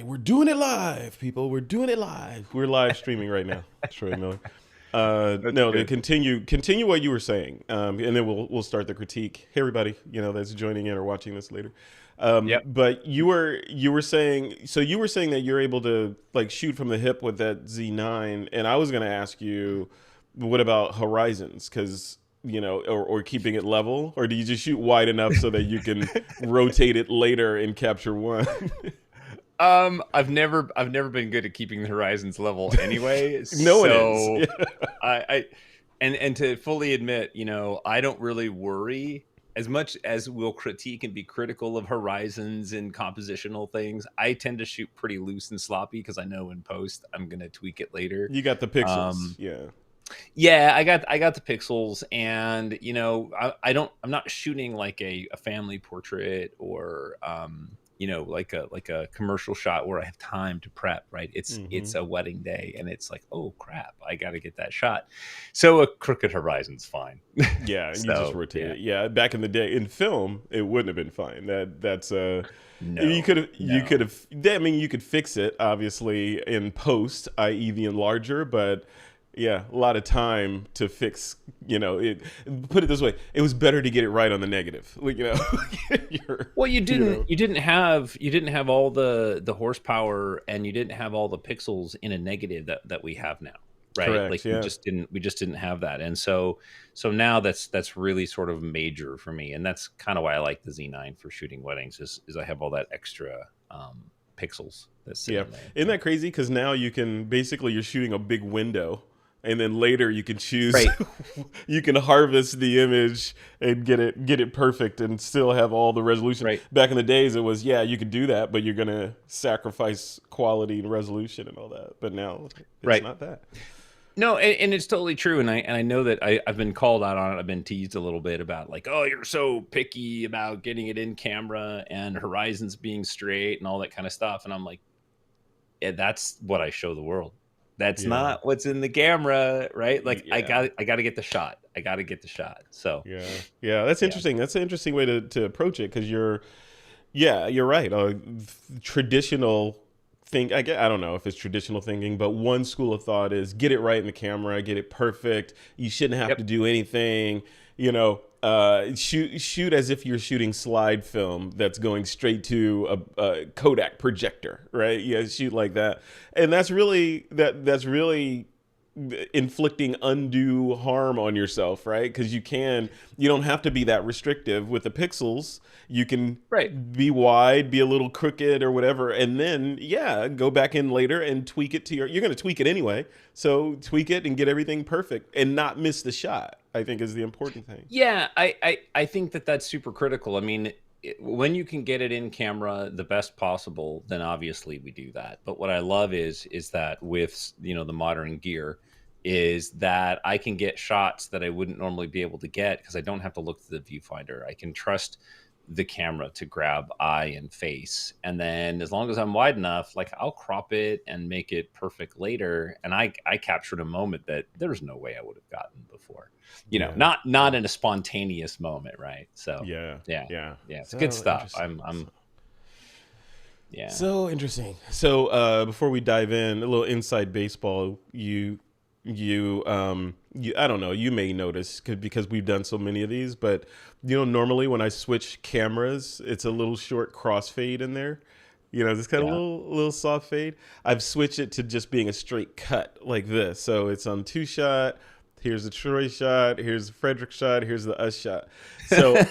we're doing it live, people. We're doing it live. We're live streaming right now. Troy Miller. That's No, to good. continue what you were saying, and then we'll start the critique. Hey, everybody, that's joining in or watching this later. Yep. But you were saying, so you were saying that you're able to like shoot from the hip with that Z9, and I was going to ask you, what about horizons? Because or keeping it level, or do you just shoot wide enough so that you can rotate it later in Capture One? I've never been good at keeping the horizons level anyway. No one is. So I and to fully admit, I don't really worry as much as we'll critique and be critical of horizons and compositional things. I tend to shoot pretty loose and sloppy because I know in post I'm gonna tweak it later. You got the pixels, Um, yeah. yeah, I got the pixels, and I'm not shooting like a family portrait or like a commercial shot where I have time to prep, right? It's Hmm. a wedding day, and it's like, oh crap, I got to get that shot. So a crooked horizon's fine. Yeah, and you just So rotate yeah, it. Yeah, back in the day in film, it wouldn't have been fine. That's you no, could have no. I mean, you could fix it obviously in post, i.e. the enlarger, but yeah, a lot of time to fix. It. Put it this way, it was better to get it right on the negative. Like, you're, Well, you you didn't know, you didn't have you didn't have all the horsepower, and you didn't have all the pixels in a negative that we have now, right? correct. Like we Yeah, just didn't have that. And so now that's really sort of major for me, and that's kind of why I like the Z9 for shooting weddings is I have all that extra pixels that sit yeah. in there. Isn't that crazy? Because now you can basically you're shooting a big window, and then later you can choose. Right. You can harvest the image and get it perfect, and still have all the resolution. Right. Back in the days, it was you could do that, but you're gonna sacrifice quality and resolution and all that. But now it's Right. not that. No, and it's totally true, and I know that I've been called out on it. I've been teased a little bit about like, oh, you're so picky about getting it in camera and horizons being straight and all that kind of stuff. And I'm like, yeah, that's what I show the world. That's Yeah, not what's in the camera, right? Like yeah. I got to get the shot. I got to get the shot. So Yeah, yeah, that's yeah, interesting. That's an interesting way to approach it because you're right. Traditional I don't know if it's traditional thinking, but one school of thought is get it right in the camera, get it perfect. You shouldn't have yep, to do anything. Shoot as if you're shooting slide film that's going straight to a Kodak projector, right? Yeah, shoot like that, and that's really inflicting undue harm on yourself, right? Because you don't have to be that restrictive with the pixels. You can right. be wide, be a little crooked or whatever, and then go back in later and tweak it you're going to tweak it anyway. So tweak it and get everything perfect and not miss the shot, I think, is the important thing. Yeah, I think that's super critical. I mean, when you can get it in camera the best possible, then obviously we do that. But what I love is that with the modern gear, is that I can get shots that I wouldn't normally be able to get because I don't have to look through the viewfinder. I can trust the camera to grab eye and face, and then as long as I'm wide enough, like I'll crop it and make it perfect later, and I captured a moment that there's no way I would have gotten before, Yeah, not in a spontaneous moment, right? So yeah, yeah, yeah. yeah, it's good So stuff. interesting. I'm yeah. So interesting. So before we dive in, a little inside baseball. You I don't know. You may notice because we've done so many of these, but normally when I switch cameras, it's a little short crossfade in there. This kind of Yeah. little soft fade. I've switched it to just being a straight cut like this. So it's on two shot. Here's the Troy shot. Here's the Frederick shot. Here's the us shot. So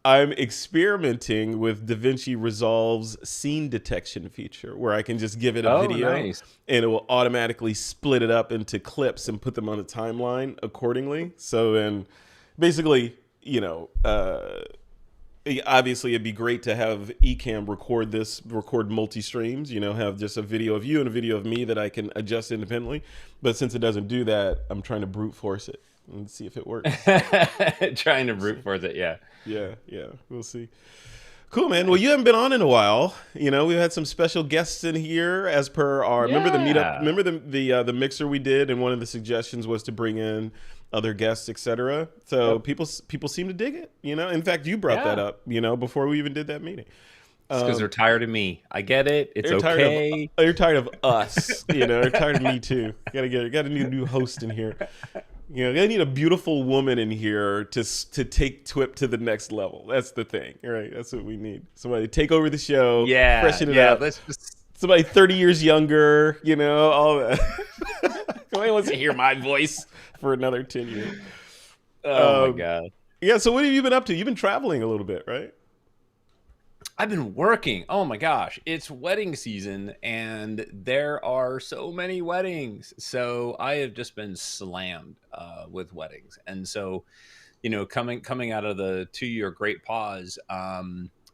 I'm experimenting with DaVinci Resolve's scene detection feature, where I can just give it a Oh, video nice. and it will automatically split it up into clips and put them on a timeline accordingly. So then, basically, obviously it'd be great to have Ecamm record multi-streams, have just a video of you and a video of me that I can adjust independently. But since it doesn't do that, I'm trying to brute force it and see if it works. Trying to We'll root see. for that. Yeah. Yeah, yeah, we'll see. Cool, man. Well, you haven't been on in a while. We've had some special guests in here as per our. Remember the meetup? Yeah. Remember the mixer we did, and one of the suggestions was to bring in other guests, etc. So Yep. people seem to dig it. In fact, you brought that Yeah. up. Before we even did that meeting. It's because they're tired of me. I get it. It's okay. You're tired of us. You're tired of me too. Got a new host in here. They need a beautiful woman in here to take TWIP to the next level. That's the thing, right? That's what we need. Somebody to take over the show, freshen it up. Let's just... Somebody 30 years younger, all that. Nobody wants to hear my voice for another 10 years. Oh my God. Yeah, so what have you been up to? You've been traveling a little bit, right? I've been working. Oh my gosh. It's wedding season and there are so many weddings. So I have just been slammed with weddings. And so, coming out of the 2-year great pause,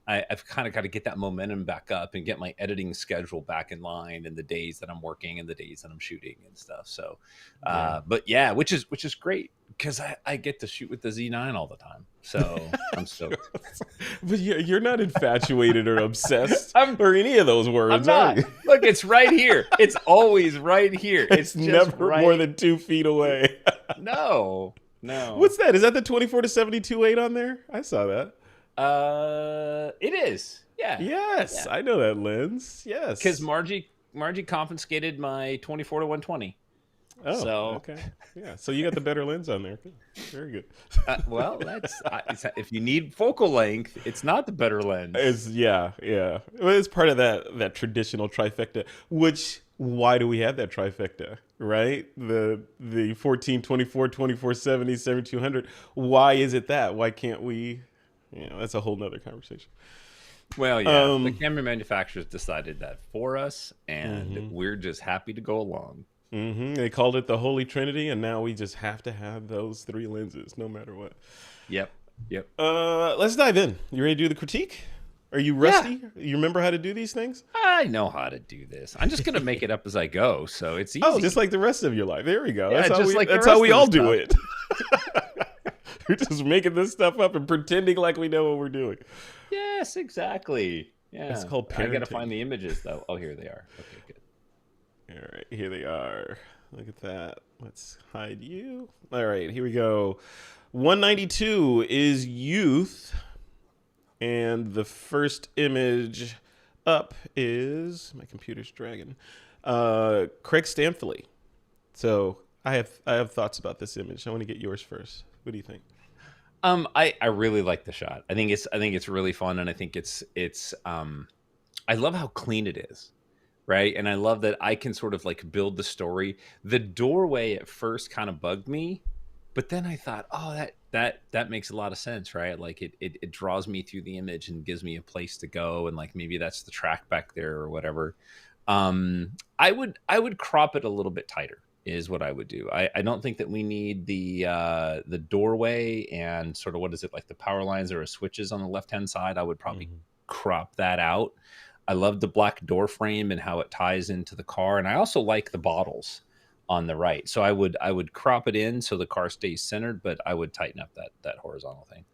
I've kind of got to get that momentum back up and get my editing schedule back in line, and the days that I'm working and the days that I'm shooting and stuff. So, but yeah, which is great because I get to shoot with the Z9 all the time. So I'm stoked. But you're not infatuated or obsessed or any of those words. I'm not. Look, it's right here. It's always right here. It's never more than 2 feet away. No. What's that? Is that the 24-72-8 on there? I saw that. It is. Yeah. Yes, yeah. I know that lens. Yes. Because Margie confiscated my 24-120. Oh, so okay. Yeah. So you got the better lens on there. Very good. Well, if you need focal length, it's not the better lens. Yeah. Well, it's part of that traditional trifecta. Why do we have that trifecta? Right? The 14, 24, 24-70, 7200. Why is it that? Why can't we? That's a whole nother conversation. Well, yeah, the camera manufacturers decided that for us, and we're just happy to go along. They called it the Holy Trinity, and now we just have to have those 3 lenses, no matter what. Yep. Let's dive in. You ready to do the critique? Are you rusty? Yeah. You remember how to do these things? I know how to do this. I'm just going to make it up as I go, so it's easy. Oh, just like the rest of your life. There we go. Yeah, that's how we all do it. We're just making this stuff up and pretending like we know what we're doing. Yes, exactly. Yeah. It's called parenting. I got to find the images, though. Oh, here they are. Okay, good. All right, here they are. Look at that. Let's hide you. All right, here we go. 192 is youth. And the first image up is, my computer's dragging, Craig Stanfilly. So I have thoughts about this image. I want to get yours first. What do you think? I really like the shot. I think it's really fun, and I think it's I love how clean it is, right? And I love that I can sort of like build the story. The doorway at first kind of bugged me, but then I thought, oh, that makes a lot of sense, right? Like it draws me through the image and gives me a place to go, and like maybe that's the track back there or whatever. I would crop it a little bit tighter is what I would do. I don't think that we need the doorway and sort of, what is it, like the power lines or switches on the left-hand side. I would probably crop that out. I love the black door frame and how it ties into the car. And I also like the bottles on the right. So I would crop it in so the car stays centered, but I would tighten up that horizontal thing.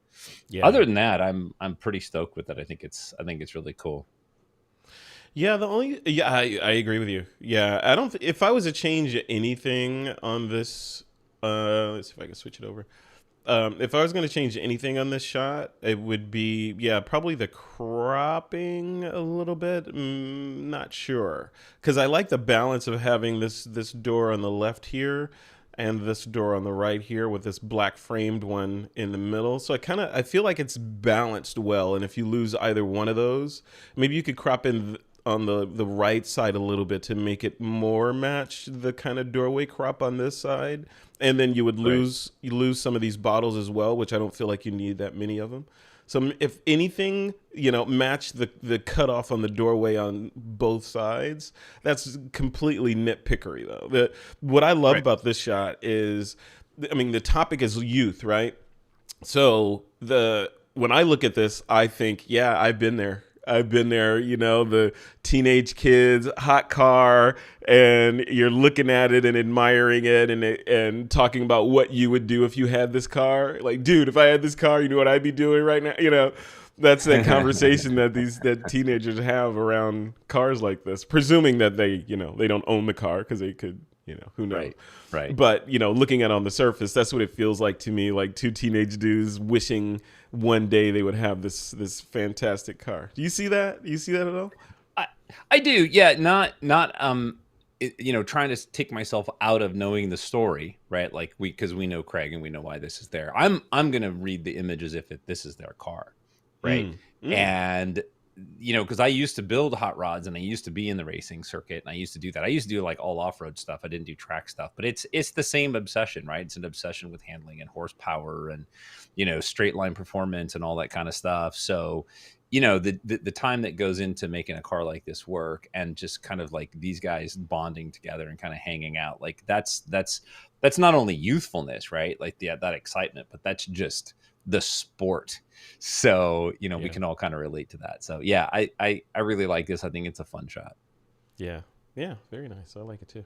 Yeah. Other than that, I'm pretty stoked with it. I think it's really cool. Yeah, I agree with you. Yeah, I don't. If I was to change anything on this, let's see if I can switch it over. If I was going to change anything on this shot, it would be probably the cropping a little bit. Not sure, because I like the balance of having this door on the left here and this door on the right here with this black framed one in the middle. So I feel like it's balanced well. And if you lose either one of those, maybe you could crop in on the right side a little bit to make it more match the kind of doorway crop on this side, and then you would lose some of these bottles as well, which I don't feel like you need that many of them. So if anything, match the cutoff on the doorway on both sides. That's completely nitpickery though. What I love about this shot is, the topic is youth, right? So when I look at this, I think, I've been there. The teenage kids, hot car, and you're looking at it and admiring it and talking about what you would do if you had this car. Like, dude, if I had this car, you know what I'd be doing right now? That's that conversation that teenagers have around cars like this, presuming that they don't own the car, because they could, Who knows? Right. Right. But looking at it on the surface, that's what it feels like to me. Like two teenage dudes wishing one day they would have this fantastic car. Do you see that? Do you see that at all? I I do. Yeah, trying to take myself out of knowing the story, right? Like because we know Craig and we know why this is there. I'm going to read the image as if this is their car, right? Mm, mm, And because I used to build hot rods and I used to be in the racing circuit and I used to do that. I used to do like all off-road stuff. I didn't do track stuff, but it's the same obsession, right? It's an obsession with handling and horsepower and straight line performance and all that kind of stuff. So the time that goes into making a car like this work and just kind of like these guys bonding together and kind of hanging out, like that's not only youthfulness, right? Like that excitement, but that's just the sport. So we yeah. can all kind of relate to that. So yeah, I really like this. I think it's a fun shot. Yeah. Yeah. Very nice. I like it too.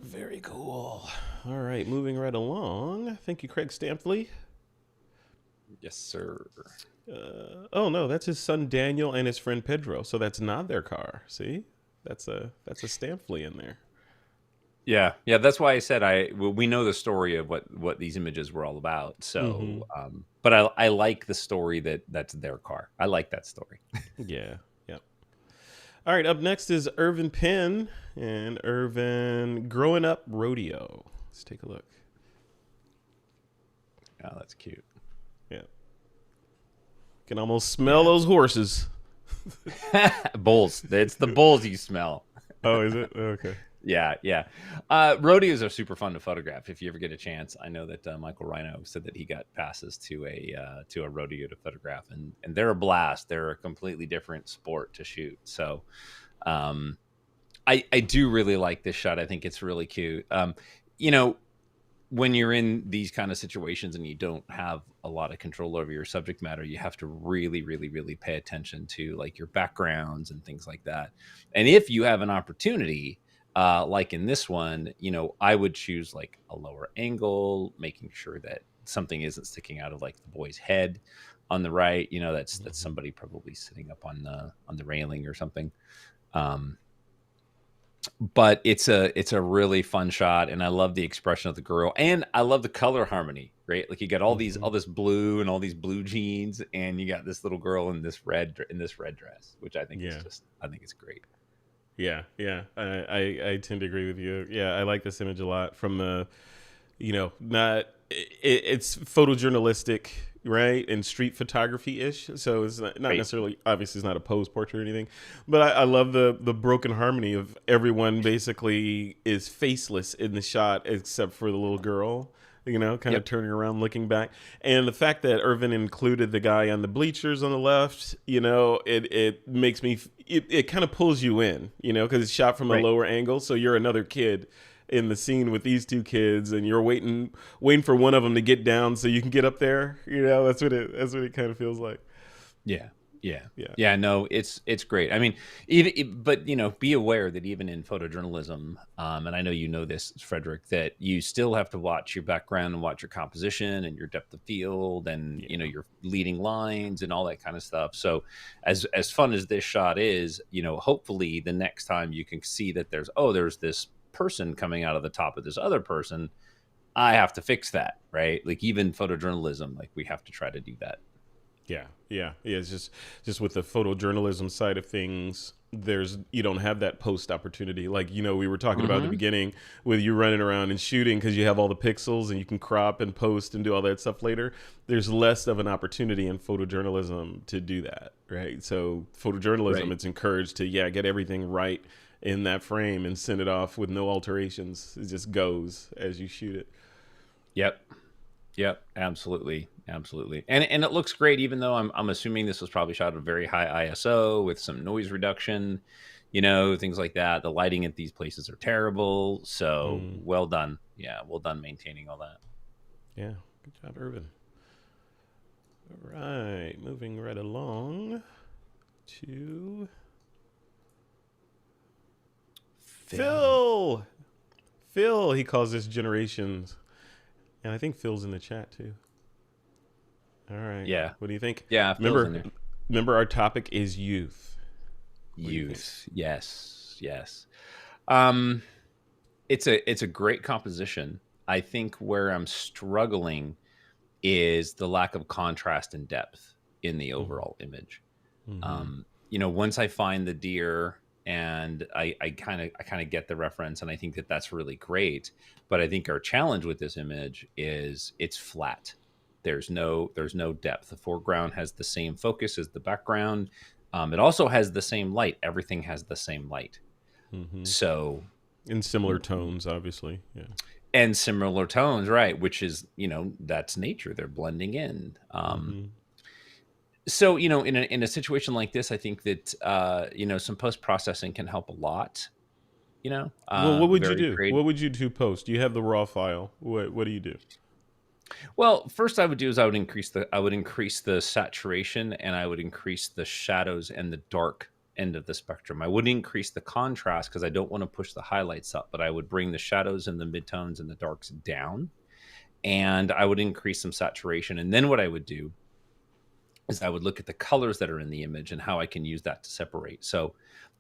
Very cool. All right, moving right along. Thank you, Craig Stampley. Yes, sir. Oh no, that's his son Daniel and his friend Pedro. So that's not their car. See, that's a Stampley in there. Yeah, that's why I said we know the story of what these images were all about. Mm-hmm. So, but I like the story that's their car. I like that story. Yeah. Yep. All right. Up next is Irvin Penn and Irvin Growing Up Rodeo. Let's take a look. Oh, that's cute. Yeah. Can almost smell those horses. Bulls. It's the bulls you smell. Oh, is it? Okay. Yeah. Rodeos are super fun to photograph if you ever get a chance. I know that Michael Rhino said that he got passes to a rodeo to photograph, and they're a blast. They're a completely different sport to shoot. So, I do really like this shot. I think it's really cute. When you're in these kind of situations and you don't have a lot of control over your subject matter, you have to really, really, really pay attention to like your backgrounds and things like that. And if you have an opportunity, like in this one, I would choose like a lower angle, making sure that something isn't sticking out of like the boy's head on the right. That's somebody probably sitting up on the railing or something. But it's a really fun shot, and I love the expression of the girl, and I love the color harmony, right? Like you got all this blue and all these blue jeans, and you got this little girl in this red dress, which I think I think it's great. Yeah. I tend to agree with you. Yeah, I like this image a lot. From the, not it's photojournalistic, right, and street photography ish. So it's not Right. necessarily, obviously, it's not a pose portrait or anything. But I love the broken harmony of everyone basically is faceless in the shot except for the little girl. Kind of turning around, looking back, and the fact that Irvin included the guy on the bleachers on the left, it makes me, it kind of pulls you in, because it's shot from a Right. lower angle, so you're another kid in the scene with these two kids, and you're waiting for one of them to get down so you can get up there. That's what it kind of feels like. Yeah. Yeah. Yeah. No, it's great. I mean, but be aware that even in photojournalism, and I know this, Frederick, that you still have to watch your background and watch your composition and your depth of field and your leading lines and all that kind of stuff. So, as fun as this shot is, hopefully the next time you can see that there's this person coming out of the top of this other person, I have to fix that, right? Like even photojournalism, like we have to try to do that. Yeah. It's just with the photojournalism side of things, you don't have that post opportunity. Like, we were talking about at the beginning with you running around and shooting because you have all the pixels and you can crop and post and do all that stuff later. There's less of an opportunity in photojournalism to do that, right? So photojournalism, It's encouraged to, get everything right in that frame and send it off with no alterations. It just goes as you shoot it. Yep, absolutely. And it looks great, even though I'm assuming this was probably shot at a very high ISO with some noise reduction, things like that. The lighting at these places are terrible. So well done. Yeah, well done maintaining all that. Yeah, good job, Irvin. All right, moving right along to Phil. He calls this Generations. And I think Phil's in the chat too. All right. Yeah. What do you think? Yeah. Remember our topic is youth. Youth. Yes. it's a great composition. I think where I'm struggling is the lack of contrast and depth in the Mm-hmm. overall image. Mm-hmm. Once I find the deer and I kind of get the reference, and I think that that's really great. But I think our challenge with this image is it's flat. There's no depth. The foreground has the same focus as the background. It also has the same light. Everything has the same light. Mm-hmm. So In similar tones, obviously. Yeah. and similar tones, right? Which is that's nature. They're blending in. Mm-hmm. So in a situation like this, I think that some post processing can help a lot. Well, what would you Very do? creative. What would you do post? You have the raw file. What do you do? Well, first I would do is I would increase the saturation, and I would increase the shadows and the dark end of the spectrum. I would increase the contrast because I don't want to push the highlights up, but I would bring the shadows and the midtones and the darks down, and I would increase some saturation. And then what I would do is I would look at the colors that are in the image and how I can use that to separate. So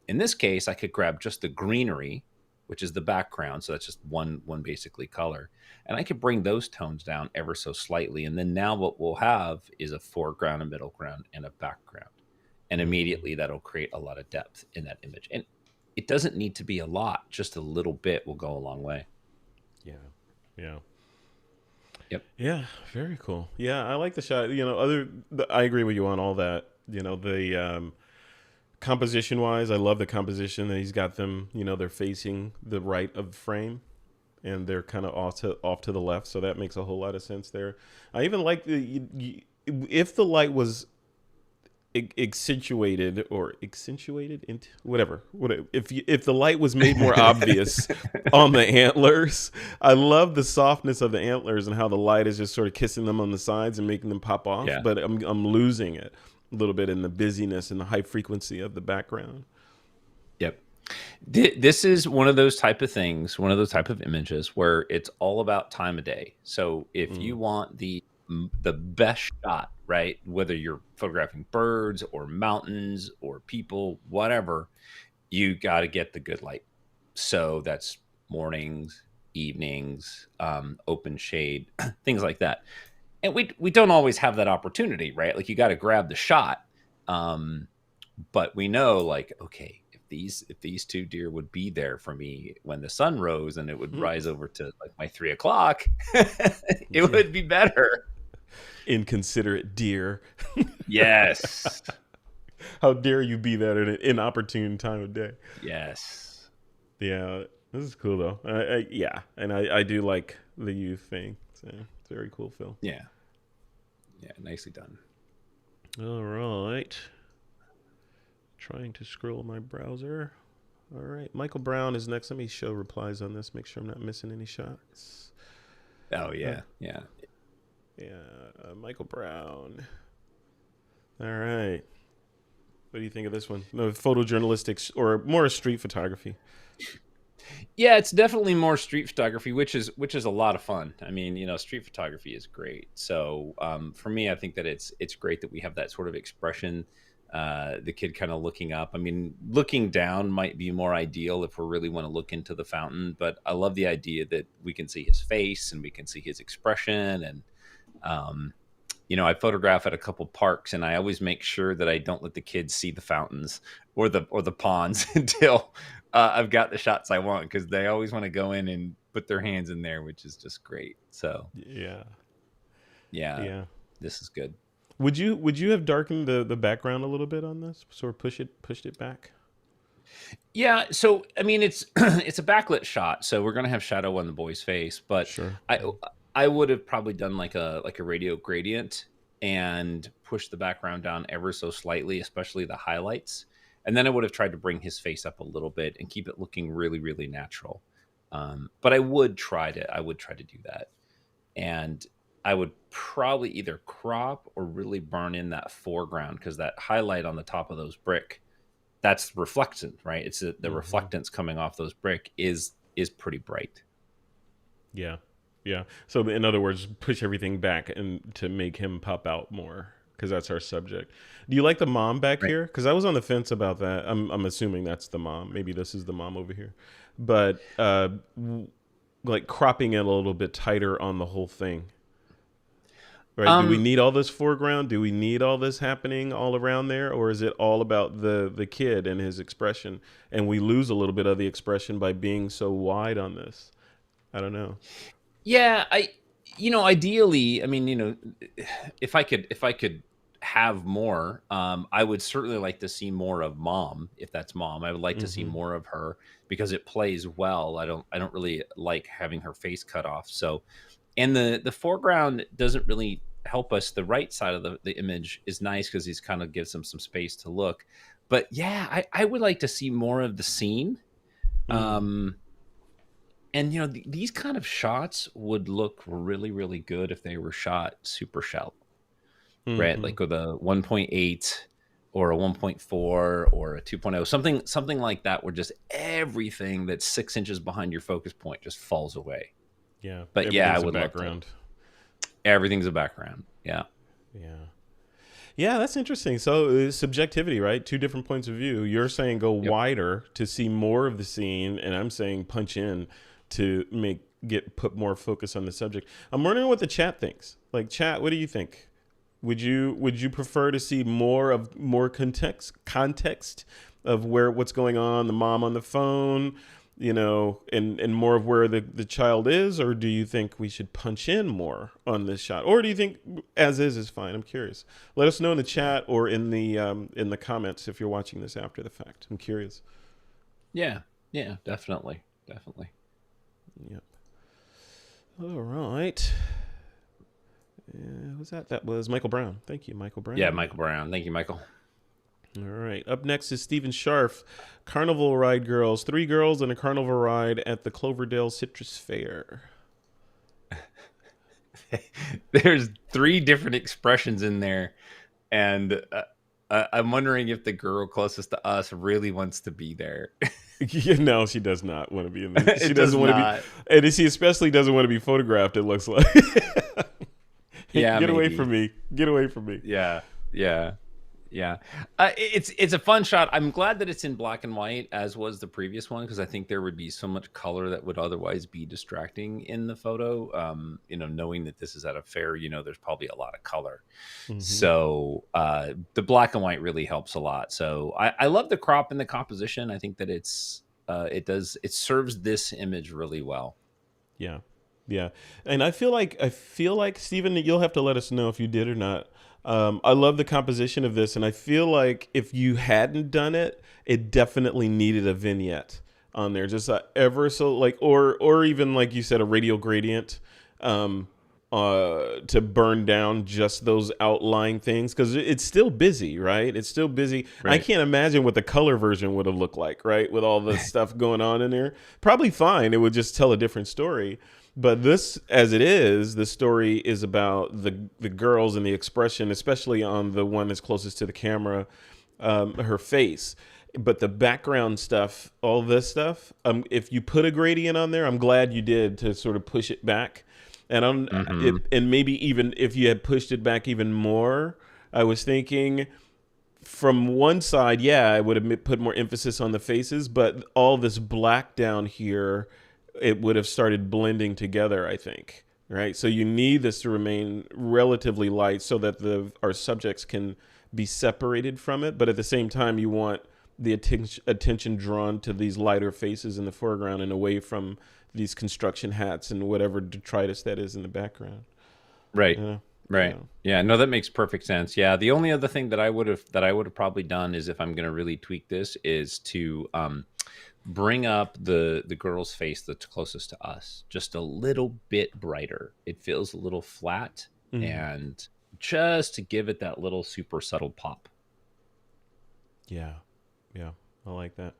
in this case, I could grab just the greenery, which is the background. So that's just one basically color. And I could bring those tones down ever so slightly. And then now what we'll have is a foreground, a middle ground, and a background. And Mm-hmm. immediately that'll create a lot of depth in that image. And it doesn't need to be a lot, just a little bit will go a long way. Yeah. Yeah. Yep. Yeah. Very cool. Yeah, I like the shot. I agree with you on all that. The composition wise, I love the composition that he's got them. They're facing the right of the frame, and they're kind of off to the left, so that makes a whole lot of sense there. I even like if the light was accentuated or accentuated into whatever, if the light was made more obvious on the antlers. I love the softness of the antlers and how the light is just sort of kissing them on the sides and making them pop off, Yeah. but I'm losing it a little bit in the busyness and the high frequency of the background. Yep. This is one of those type of things, one of those type of images where it's all about time of day. So if Mm. you want the best shot, right, whether you're photographing birds or mountains or people, whatever, you got to get the good light. So that's mornings, evenings, open shade, things like that. And we don't always have that opportunity, right? Like you got to grab the shot. Um, but we know, like, okay, if these two deer would be there for me when the sun rose, and it would rise over to like my 3 o'clock, it Yeah. would be better. Inconsiderate deer. Yes. How dare you be that at an inopportune time of day? Yes. Yeah, this is cool though. Yeah, and I do like the youth thing. It's a very cool film. Yeah. Yeah. Nicely done. All right. Trying to scroll my browser. All right. Michael Brown is next. Let me show replies on this. Make sure I'm not missing any shots. Oh Uh, yeah. Yeah. yeah. Michael Brown. All right. What do you think of this one? No, photojournalistics or more street photography. Yeah, it's definitely more street photography, which is a lot of fun. I mean, street photography is great. So for me, I think that it's great that we have that sort of expression. The kid kind of looking up. I mean, looking down might be more ideal if we really want to look into the fountain. But I love the idea that we can see his face and we can see his expression. And um, I photograph at a couple parks, and I always make sure that I don't let the kids see the fountains or the ponds until I've got the shots I want, because they always want to go in and put their hands in there, which is just great. So Yeah. yeah, Yeah. this is good. Would you have darkened the background a little bit on this? Sort of pushed it back? Yeah, so I mean, it's it's a backlit shot, so we're gonna have shadow on the boy's face, but Sure. I I would have probably done like a radio gradient and pushed the background down ever so slightly, especially the highlights, and then I would have tried to bring his face up a little bit and keep it looking really really natural. But I would try to do that, and I would probably either crop or really burn in that foreground, because that highlight on the top of those brick, that's reflectant, right? It's the Hmm. reflectance coming off those brick is pretty bright. Yeah. Yeah. So in other words, push everything back and to make him pop out more, because that's our subject. Do you like the mom back Right. here? Because I was on the fence about that. I'm assuming that's the mom. Maybe this is the mom over here, but like cropping it a little bit tighter on the whole thing. Right? Do we Um, need all this foreground? Do we need all this happening all around there, or is it all about the kid and his expression, and we lose a little bit of the expression by being so wide on this? I don't know. yeah, ideally, I mean, if I could have more, I would certainly like to see more of mom, if that's mom. I would like to see Mm-hmm. more of her because it plays well. I don't really like having her face cut off. So, and the foreground doesn't really help us. The right side of the image is nice because he's kind of gives him some space to look. But yeah, I would like to see more of the scene. Mm. Um, and these kind of shots would look really, really good if they were shot super shallow, right? Mm-hmm. Like with a 1.8 or a 1.4 or a 2.0, something like that, where just everything that's 6 inches behind your focus point just falls away. Yeah, But yeah, I everything's a would love to. background. Everything's a background. Yeah. Yeah. Yeah, that's interesting. So subjectivity, right? Two different points of view. You're saying go Yep. wider to see more of the scene, and I'm saying punch in to put more focus on the subject. I'm wondering what the chat thinks. Like, chat, what do you think? Would you prefer to see more context of what's going on, the mom on the phone, and more of where the child is, or do you think we should punch in more on this shot, or do you think as is fine? I'm curious. Let us know in the chat or in the comments if you're watching this after the fact. I'm curious. Yeah. Yeah. Definitely. Definitely. Yep. All right. Who's that? That was Michael Brown. Thank you, Michael Yeah, Brown. Michael Brown. Thank you, Michael. All right. Up next is Stephen Scharf. Carnival Ride Girls. 3 girls and a carnival ride at the Cloverdale Citrus Fair. There's three different expressions in there, and I'm wondering if the girl closest to us really wants to be there. No, she does not want to be in this. She It does doesn't want to be, not. and she especially doesn't want to be photographed, it looks like. Yeah, Get away from maybe. me. Get away from me. Yeah, yeah, yeah. It's a fun shot. I'm glad that it's in black and white, as was the previous one, because I think there would be so much color that would otherwise be distracting in the photo. Knowing that this is at a fair, there's probably a lot of color. Hmm. So the black and white really helps a lot. So I love the crop and the composition. I think that it serves this image really well. Yeah. Yeah. And I feel like Steven, you'll have to let us know if you did or not. I love the composition of this, and I feel like if you hadn't done it, it definitely needed a vignette on there, just ever so like, or even like you said, a radial gradient, um, to burn down just those outlying things because it's still busy, right? It's still busy. I Right. can't imagine what the color version would have looked like, right, with all the stuff going on in there. Probably fine. It would just tell a different story. But this, as it is, the story is about the girls and the expression, especially on the one that's closest to the camera, her face. But the background stuff, all this stuff, if you put a gradient on there, I'm glad you did to sort of push it back. Hmm. And maybe even if you had pushed it back even more, I was thinking from one side, yeah, I would have put more emphasis on the faces, but all this black down here, it would have started blending together, I think. Right? So you need this to remain relatively light so that our subjects can be separated from it, but at the same time you want the attention drawn to these lighter faces in the foreground and away from these construction hats and whatever detritus that is in the background. Right. Yeah. Yeah. Right. Yeah, no, that makes perfect sense. Yeah, the only other thing that I would have probably done is if I'm going to really tweak this is to bring up the girl's face that's closest to us just a little bit brighter. It feels a little flat, Mm. and just to give it that little super subtle pop. Yeah. Yeah. I like that.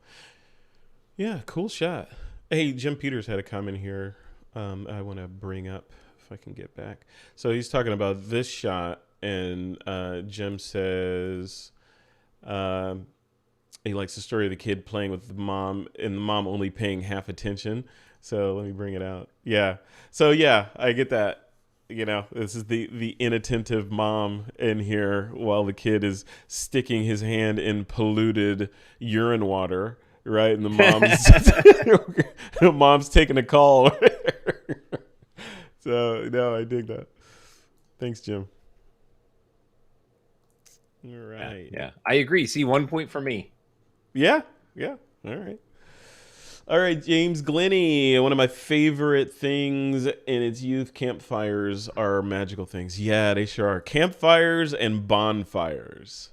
Yeah, cool shot. Hey, Jim Peters had a comment here. I want to bring up if I can get back. So he's talking about this shot, and Jim says um, he likes the story of the kid playing with the mom, and the mom only paying half attention. So let me bring it out. Yeah. So yeah, I get that. this is the inattentive mom in here while the kid is sticking his hand in polluted urine water, right? And the mom's the mom's taking a call. So no, I dig that. Thanks, Jim. All Yeah, right. yeah, I agree. See, 1 point for me. Yeah, yeah. All right. All right, James Glennie. One of my favorite things in its youth, campfires are magical things. Yeah, they sure are. Campfires and bonfires,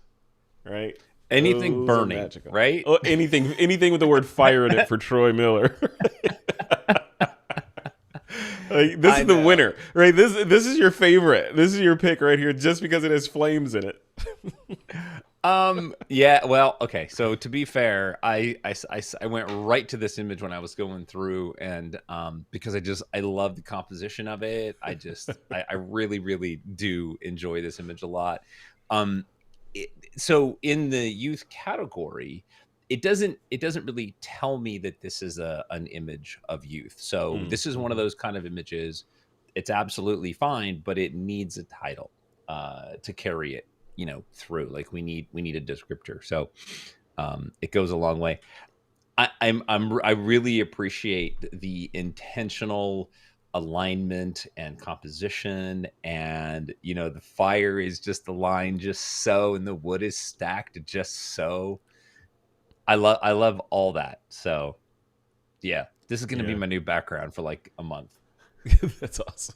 right? Anything Those are burning, magical. right? Oh, anything with the word fire in it for Troy Miller. Like, this I is the know. winner, right? This is your favorite. This is your pick right here, just because it has flames in it. Yeah, well, okay. So to be fair, I went right to this image when I was going through, and because I love the composition of it. I really really do enjoy this image a lot. Um, it, so in the youth category, it doesn't really tell me that this is an image of youth. So this is one of Mm-hmm. those kind of images. It's absolutely fine, but it needs a title to carry it, through. Like we need a descriptor. So it goes a long way. I really appreciate the intentional alignment and composition, and the fire is just aligned just so, and the wood is stacked just so. I love all that. So yeah, this is going to be Yeah. my new background for like a month. That's awesome.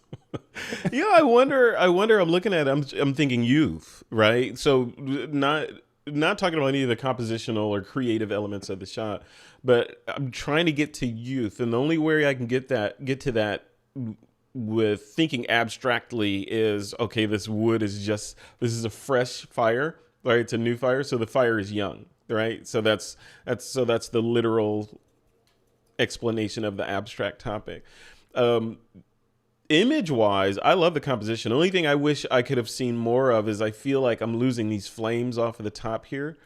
Yeah, I wonder. I wonder. I'm looking at. I'm thinking youth, right? So not talking about any of the compositional or creative elements of the shot, but I'm trying to get to youth, and the only way I can get to that with thinking abstractly is, okay, this wood is just, this is a fresh fire, right? It's a new fire, so the fire is young, right? So that's the literal explanation of the abstract topic. Um, Image wise, I love the composition. The only thing I wish I could have seen more of is, I feel like I'm losing these flames off of the top here.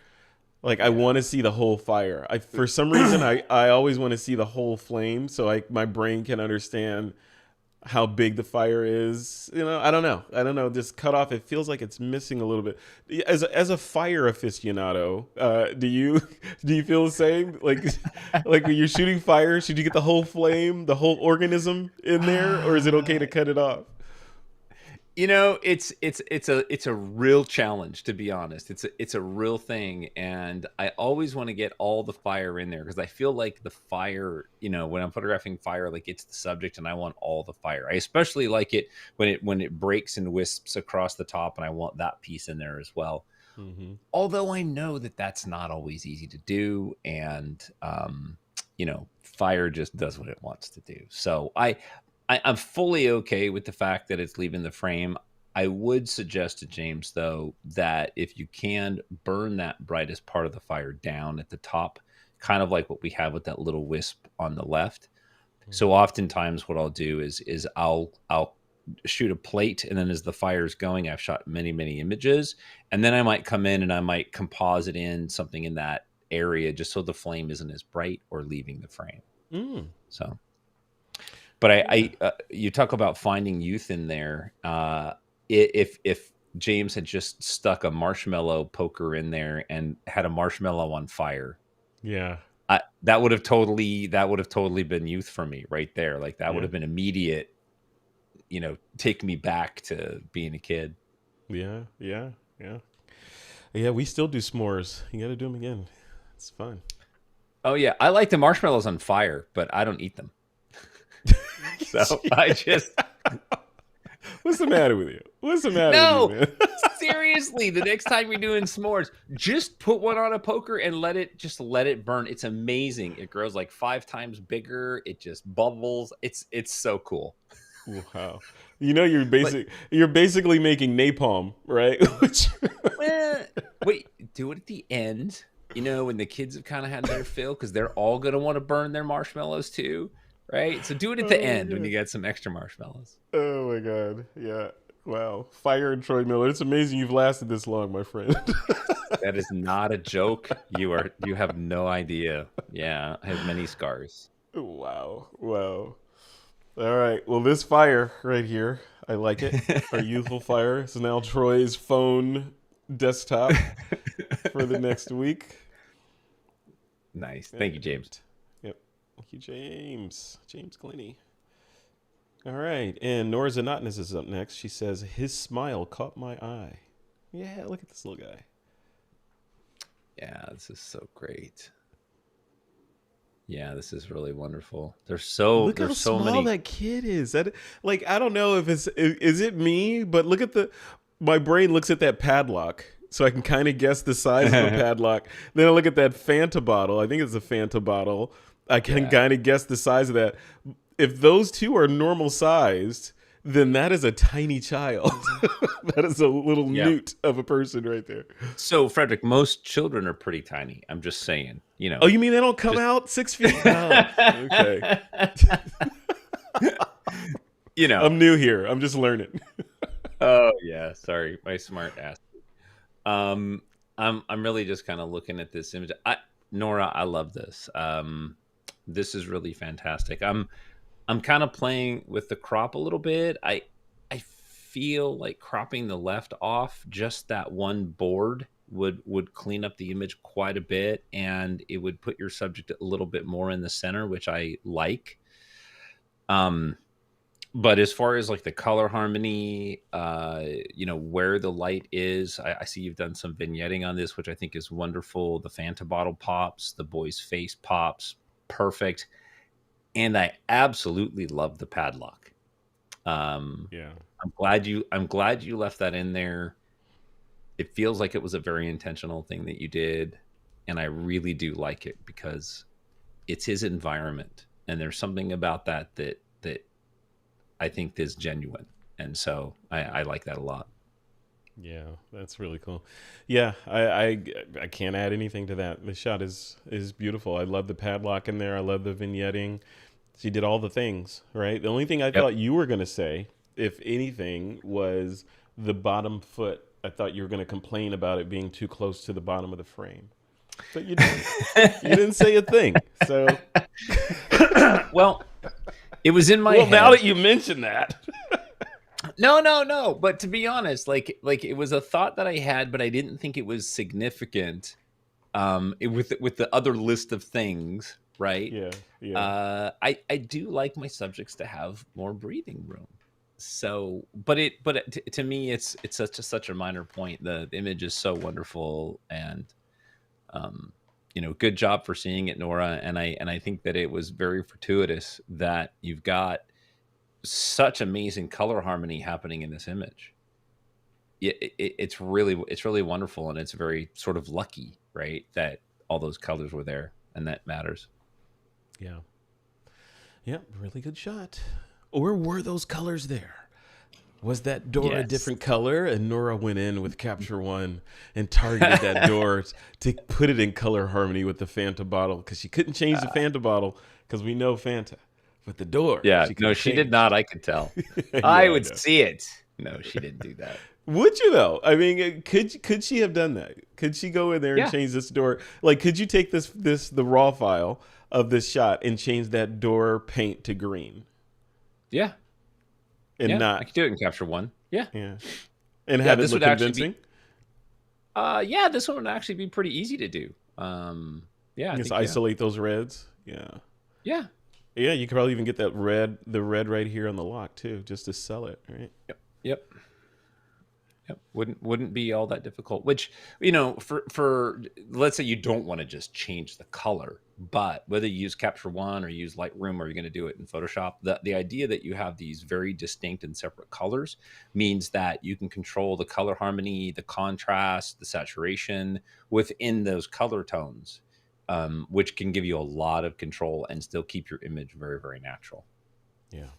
Like, I Yeah. want to see the whole fire. For some reason, I always want to see the whole flame, so my brain can understand how big the fire is. I don't know. This cutoff, it feels like it's missing a little bit. As a fire aficionado, do you do you feel the same? Like when you're shooting fire, should you get the whole flame, the whole organism in there, or is it okay to cut it off? It's a real challenge, to be honest. It's a real thing, and I always want to get all the fire in there, because I feel like the fire, when I'm photographing fire, like, it's the subject, and I want all the fire. I especially like it when it breaks and wisps across the top, and I want that piece in there as well. Mm-hmm. Although I know that that's not always easy to do, and fire just does what it wants to do. So I'm fully okay with the fact that it's leaving the frame. I would suggest to James, though, that if you can burn that brightest part of the fire down at the top, kind of like what we have with that little wisp on the left. So Mm-hmm. oftentimes what I'll do is I'll shoot a plate, and then as the fire's going, I've shot many many images, and then I might come in and I might composite in something in that area, just so the flame isn't as bright or leaving the frame. Mm. So, but Yeah. you talk about finding youth in there. If James had just stuck a marshmallow poker in there and had a marshmallow on fire, Yeah. that would have totally been youth for me right there. Like, that would Yeah. have been immediate, take me back to being a kid. Yeah. Yeah. Yeah. Yeah. We still do s'mores. You got to do them again. It's fun. Oh yeah, I like the marshmallows on fire, but I don't eat them. So I just What's the matter with you? What's the matter with you, no. man? Seriously, the next time you're doing s'mores, just put one on a poker and let it burn. It's amazing. It grows like 5 times bigger. It just bubbles. It's so cool. Wow. You're basically making napalm, right? Well, wait, do it at the end. When the kids have kind of had their fill, because they're all gonna want to burn their marshmallows too, right? So do it at the Oh my end when you god. get some extra marshmallows. Oh my god. Yeah. Wow. Fire and Troy Miller. It's amazing you've lasted this long, my friend. That is not a joke. You have no idea. Yeah, I have many scars. Wow. Wow. All right. Well, this fire right here, I like it. Our youthful fire is now Troy's phone desktop for the next week. Nice. Thank you, James. And, yep. Thank you, James. James Glenny. All right. And Nora Zanotnis is up next. She says, his smile caught my eye. Yeah, look at this little guy. Yeah, this is so great. Yeah, this is really wonderful. Look how There's so small many. that kid is. That, like, I don't know if is it me, but look at my brain looks at that padlock, so I can kind of guess the size of the padlock. Then I look at that Fanta bottle. I think it's a Fanta bottle. I can Yeah. kind of guess the size of that. If those two are normal sized, then that is a tiny child. That is a little Yeah. newt of a person right there. So, Frederick, most children are pretty tiny. I'm just saying, Oh, you mean they don't come out 6 feet? Oh, okay. I'm new here. I'm just learning. Oh yeah, sorry, my smart ass. I'm really just kind of looking at this image. Nora, I love this. This is really fantastic. I'm kind of playing with the crop a little bit. I feel like cropping the left off just that one board would clean up the image quite a bit, and it would put your subject a little bit more in the center, which I like. But as far as like the color harmony, where the light is, I see you've done some vignetting on this, which I think is wonderful. The Fanta bottle pops, the boy's face pops, perfect. And I absolutely love the padlock. Yeah. I'm glad you left that in there. It feels like it was a very intentional thing that you did, and I really do like it because it's his environment, and there's something about that I think is genuine, and so I like that a lot. Yeah, that's really cool. Yeah, I can't add anything to that. The shot is beautiful. I love the padlock in there. I love the vignetting. She did all the things, right? The only thing I Yep. thought you were going to say, if anything, was the bottom foot. I thought you were going to complain about it being too close to the bottom of the frame. But you didn't. You didn't say a thing. So, Well, it was in my well, head. now that you mention that. No. But to be honest, like it was a thought that I had, but I didn't think it was significant. With the other list of things, right? Yeah, yeah. I do like my subjects to have more breathing room. So, to me, it's such a minor point. The image is so wonderful, and good job for seeing it, Nora. And I think that it was very fortuitous that you've got such amazing color harmony happening in this image. It's really wonderful, and it's very sort of lucky, right, that all those colors were there, and that matters. Yeah. Yep, really good shot. Or were those colors there? Was that door a Yes. different color? And Nora went in with Capture One and targeted that door to put it in color harmony with the Fanta bottle because she couldn't change the Fanta bottle because we know Fanta. But the door, Yeah, she no, could she change. did not. I could tell. Yeah, I I would know. see it. No, she didn't do that. Would you though? I mean, could she have done that? Could she go in there and Yeah, change this door? Like, could you take the raw file of this shot and change that door paint to green yeah, and yeah. I not could do it in Capture One. Yeah, yeah, and yeah. have it This look would actually be. convincing? Yeah, this one would actually be pretty easy to do. Yeah, I Just think. Yeah, isolate those reds. Yeah, yeah. yeah. You could probably even get the red right here on the lock too, just to sell it, right? Yep. Yep. Wouldn't be all that difficult. Which, for let's say you don't want to just change the color, but whether you use Capture One or use Lightroom or you're going to do it in Photoshop, the idea that you have these very distinct and separate colors means that you can control the color harmony, the contrast, the saturation within those color tones, which can give you a lot of control and still keep your image very, very natural. Yeah,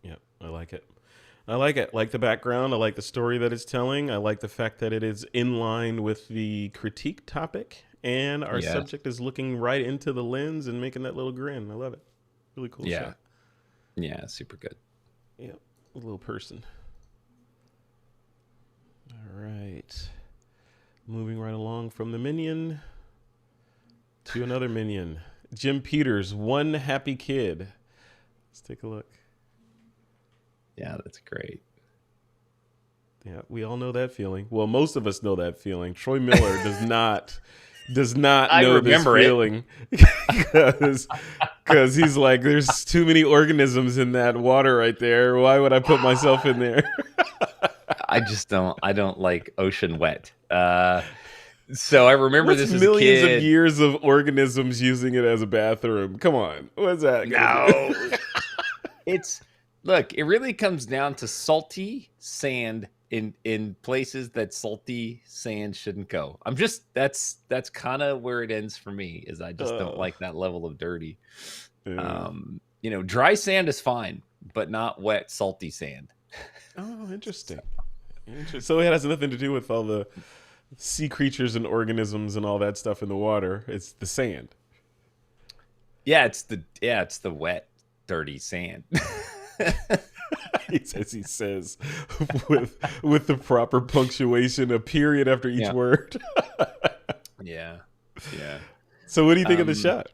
yeah. I like it. I like it. Like the background. I like the story that it's telling. I like the fact that it is in line with the critique topic, and our Yes. subject is looking right into the lens and making that little grin. I love it. Really cool Yeah. shot. Yeah. Super good. Yeah, a little person. All right. Moving right along from the minion to another minion. Jim Peters, one happy kid. Let's take a look. Yeah, that's great. Yeah, we all know that feeling. Well, most of us know that feeling. Troy Miller does not I know this remember it. feeling because he's like, there's too many organisms in that water right there. Why would I put myself in there? I don't like ocean wet. So I remember What's this as a millions of kid. years of organisms using it as a bathroom? Come on, what's that gonna do? No. It's look, it really comes down to salty sand in places that salty sand shouldn't go. I'm just that's kind of where it ends for me, is I just don't Uh, like that level of dirty. yeah. Dry sand is fine, but not wet salty sand. Oh, interesting. Interesting. So it has nothing to do with all the sea creatures and organisms and all that stuff in the water. It's the sand. It's the wet dirty sand. He says with the proper punctuation, a period after each Yeah. word. Yeah. Yeah. So what do you think of the shot?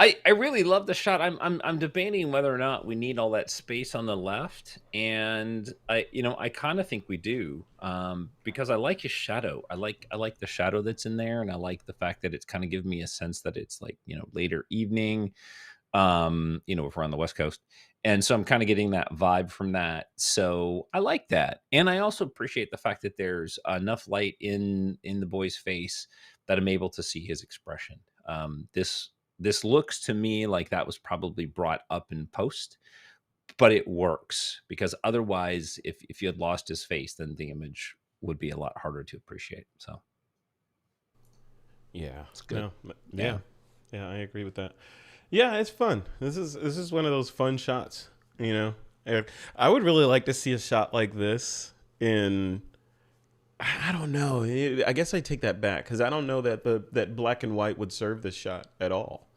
I really love the shot. I'm debating whether or not we need all that space on the left, and I kind of think we do, because I like his shadow. I like the shadow that's in there, and I like the fact that it's kind of giving me a sense that it's like later evening, if we're on the West Coast, and so I'm kind of getting that vibe from that. So I like that, and I also appreciate the fact that there's enough light in the boy's face that I'm able to see his expression. This looks to me like that was probably brought up in post, but it works because otherwise, if you had lost his face, then the image would be a lot harder to appreciate. So Yeah. it's good. No. Yeah. Yeah, I agree with that. Yeah, it's fun. This is one of those fun shots, I would really like to see a shot like this in, I don't know. I guess I take that back because I don't know that that black and white would serve this shot at all.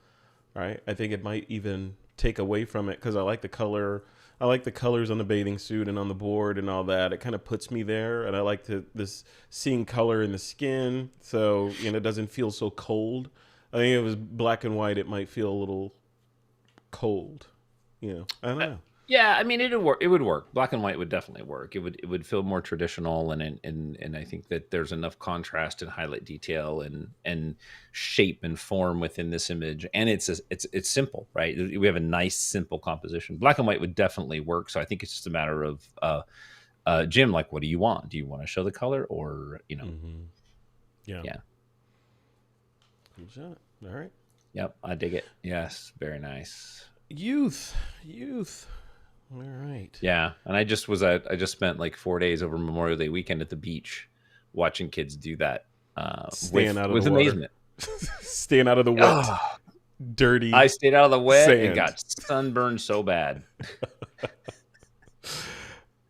Right? I think it might even take away from it because I like the color. I like the colors on the bathing suit and on the board and all that. It kind of puts me there, and I like this seeing color in the skin, so it doesn't feel so cold. I think if it was black and white, it might feel a little cold. I don't know. Yeah, I mean it'd work. It would work. Black and white would definitely work. It would feel more traditional, and I think that there's enough contrast and highlight detail and shape and form within this image, and it's simple, right? We have a nice simple composition. Black and white would definitely work. So I think it's just a matter of Jim, like, what do you want? Do you want to show the color, or Mm-hmm. Yeah. Yeah. Good shot. All right. Yep, I dig it. Yes, very nice. Youth. All right. Yeah, and I just spent like 4 days over Memorial Day weekend at the beach, watching kids do that, Staying out of with the water. amazement. Staying out of the wet, Oh, dirty. I stayed out of the wet sand. and got sunburned so bad.